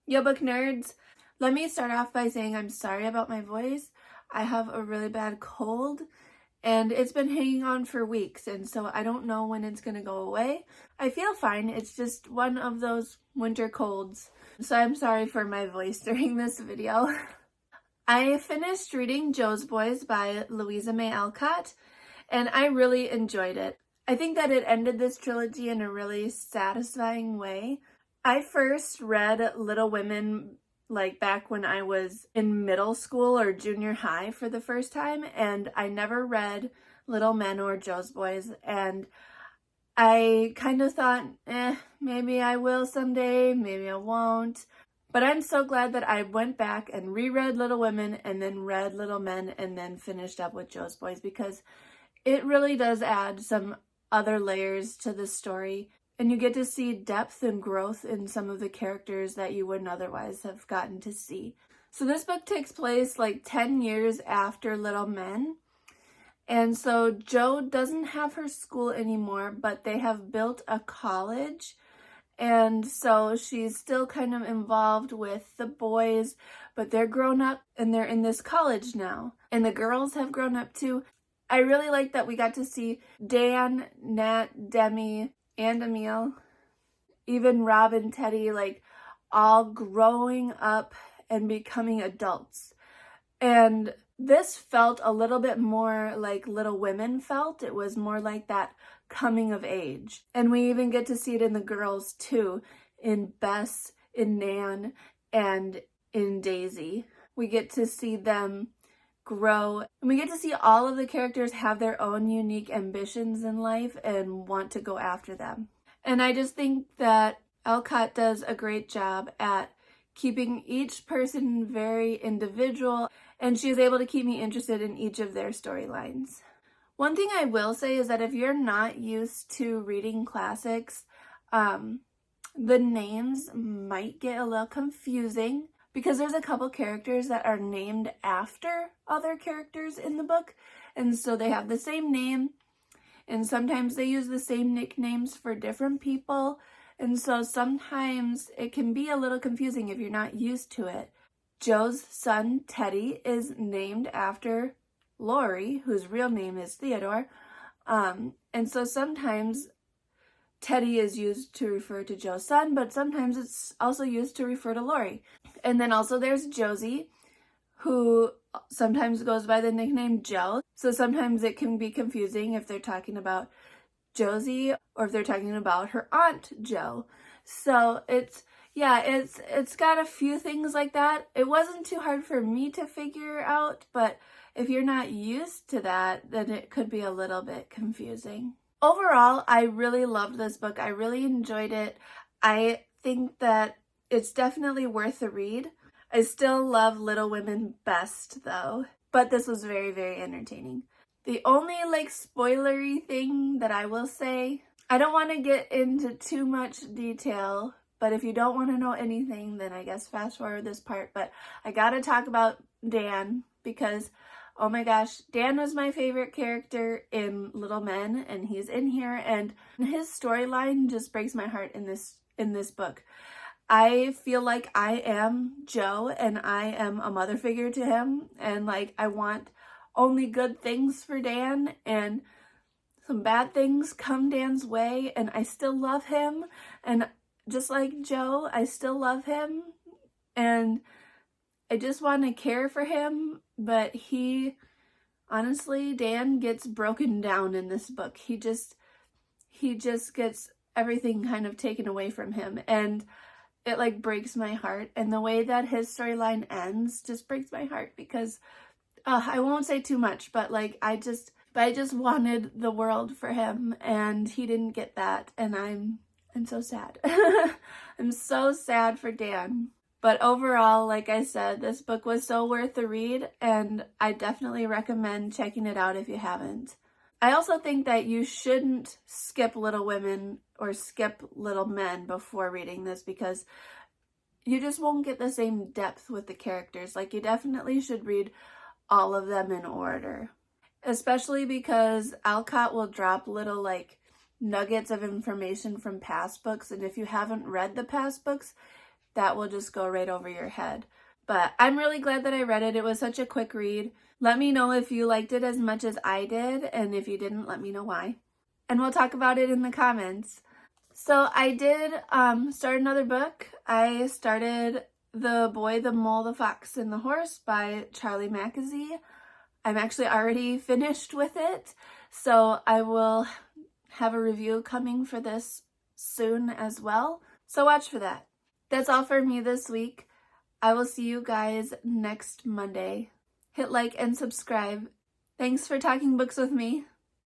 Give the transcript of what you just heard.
Yo, book nerds! Let me start off by saying I'm sorry about my voice. I have a really bad cold and it's been hanging on for weeks, and so I don't know when it's gonna go away. I feel fine, it's just one of those winter colds. So I'm sorry for my voice during this video. I finished reading Jo's Boys by Louisa Alcott and I really enjoyed it. I think that it ended this trilogy in a really satisfying way. I first read Little Women like back when I was in middle school or junior high for the first time, and I never read Little Men or Jo's Boys, and I kind of thought, maybe I will someday, maybe I won't. But I'm so glad that I went back and reread Little Women and then read Little Men and then finished up with Jo's Boys, because it really does add some other layers to the story. And you get to see depth and growth in some of the characters that you wouldn't otherwise have gotten to see. So this book takes place like 10 years after Little Men. And so Jo doesn't have her school anymore, but they have built a college. And so she's still kind of involved with the boys, but they're grown up and they're in this college now. And the girls have grown up too. I really like that we got to see Dan, Nat, Demi, and Emil, even Rob and Teddy, like all growing up and becoming adults. And this felt a little bit more like Little Women felt. It was more like that coming of age. And we even get to see it in the girls too, in Bess, in Nan, and in Daisy. We get to see them grow, and we get to see all of the characters have their own unique ambitions in life and want to go after them. And I just think that Alcott does a great job at keeping each person very individual, and she's able to keep me interested in each of their storylines. One thing I will say is that if you're not used to reading classics, the names might get a little confusing, because there's a couple characters that are named after other characters in the book, and so they have the same name, and sometimes they use the same nicknames for different people, and so sometimes it can be a little confusing if you're not used to it. Jo's son, Teddy, is named after Lori, whose real name is Theodore, and so sometimes Teddy is used to refer to Jo's son, but sometimes it's also used to refer to Lori. And then also there's Josie, who sometimes goes by the nickname Jo. So sometimes it can be confusing if they're talking about Josie or if they're talking about her aunt Jo. So it's got a few things like that. It wasn't too hard for me to figure out, but if you're not used to that, then it could be a little bit confusing. Overall, I really loved this book. I really enjoyed it. I think that it's definitely worth a read. I still love Little Women best though, but this was very, very entertaining. The only spoilery thing that I will say, I don't want to get into too much detail, but if you don't want to know anything, then I guess fast forward this part. But I gotta talk about Dan, because oh my gosh, Dan was my favorite character in Little Men, and he's in here, and his storyline just breaks my heart in this book. I feel like I am Jo, and I am a mother figure to him, and I want only good things for Dan, and some bad things come Dan's way, and I still love him, and just like Jo, I still love him, and I just want to care for him, but honestly, Dan gets broken down in this book. He just gets everything kind of taken away from him, and it breaks my heart. And the way that his storyline ends just breaks my heart, because I won't say too much, but I just wanted the world for him, and he didn't get that, and I'm so sad. I'm so sad for Dan. But overall, like I said, this book was so worth the read, and I definitely recommend checking it out if you haven't. I also think that you shouldn't skip Little Women or skip Little Men before reading this, because you just won't get the same depth with the characters. You definitely should read all of them in order, especially because Alcott will drop little nuggets of information from past books, and if you haven't read the past books, that will just go right over your head. But I'm really glad that I read it. It was such a quick read. Let me know if you liked it as much as I did, and if you didn't, let me know why. And we'll talk about it in the comments. So I did start another book. I started The Boy, the Mole, the Fox, and the Horse by Charlie Mackesy. I'm actually already finished with it, so I will have a review coming for this soon as well. So watch for that. That's all for me this week. I will see you guys next Monday. Hit like and subscribe. Thanks for talking books with me.